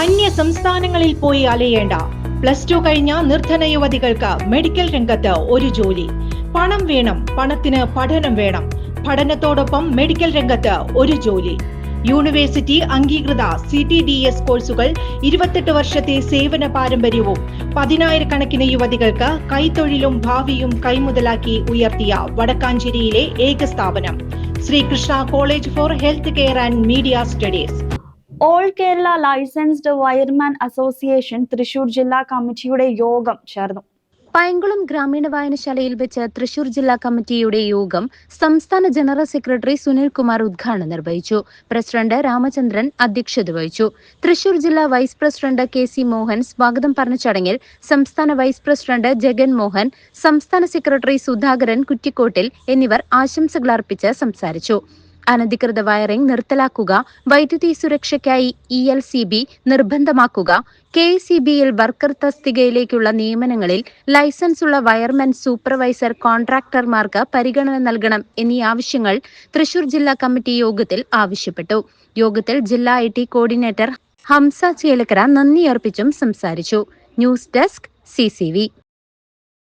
അന്യ സംസ്ഥാനങ്ങളിൽ പോയി അലയേണ്ട. +2 കഴിഞ്ഞ നിർധന യുവതികൾക്ക് മെഡിക്കൽ രംഗത്ത് ഒരു ജോലി. പണം വേണം, പണത്തിന് പഠനം വേണം. പഠനത്തോടൊപ്പം മെഡിക്കൽ രംഗത്ത് ഒരു ജോലി. യൂണിവേഴ്സിറ്റി അംഗീകൃത CTDS കോഴ്സുകൾ, 28 വർഷത്തെ സേവന പാരമ്പര്യവും 10,000 യുവതികൾക്ക് കൈത്തൊഴിലും ഭാവിയും കൈമുതലാക്കി ഉയർത്തിയ വടക്കാഞ്ചേരിയിലെ ഏക സ്ഥാപനം Sreekrishna college for health care and media studies. All Kerala licensed wireman association Thrissur ജില്ലാ കമ്മിറ്റിയുടെ യോഗം ചേർന്നു. പൈങ്കുളം ഗ്രാമീണ വായനശാലയിൽ വെച്ച് തൃശൂർ ജില്ലാ കമ്മിറ്റിയുടെ യോഗം സംസ്ഥാന ജനറൽ സെക്രട്ടറി സുനിൽകുമാർ ഉദ്ഘാടനം നിർവഹിച്ചു. പ്രസിഡന്റ് രാമചന്ദ്രൻ അധ്യക്ഷത വഹിച്ചു. തൃശൂർ ജില്ലാ വൈസ് പ്രസിഡന്റ് KC മോഹൻ സ്വാഗതം പറഞ്ഞ ചടങ്ങിൽ സംസ്ഥാന വൈസ് പ്രസിഡന്റ് ജഗൻ മോഹൻ, സംസ്ഥാന സെക്രട്ടറി സുധാകരൻ കുറ്റിക്കോട്ടിൽ എന്നിവർ ആശംസകൾ അർപ്പിച്ച് സംസാരിച്ചു. അനധികൃത വയറിംഗ് നിർത്തലാക്കുക, വൈദ്യുതി സുരക്ഷയ്ക്കായി ELCB നിർബന്ധമാക്കുക, KECBയിൽ വർക്കർ തസ്തികയിലേക്കുള്ള നിയമനങ്ങളിൽ ലൈസൻസുള്ള വയർമാൻ, സൂപ്പർവൈസർ, കോൺട്രാക്ടർമാർക്ക് പരിഗണന നൽകണം എന്നീ ആവശ്യങ്ങൾ തൃശൂർ ജില്ലാ കമ്മിറ്റി യോഗത്തിൽ ആവശ്യപ്പെട്ടു. യോഗത്തിൽ ജില്ലാ IT കോർഡിനേറ്റർ ഹംസ ചേലക്കര നന്ദി അർപ്പിച്ചും സംസാരിച്ചു. News desk CCV.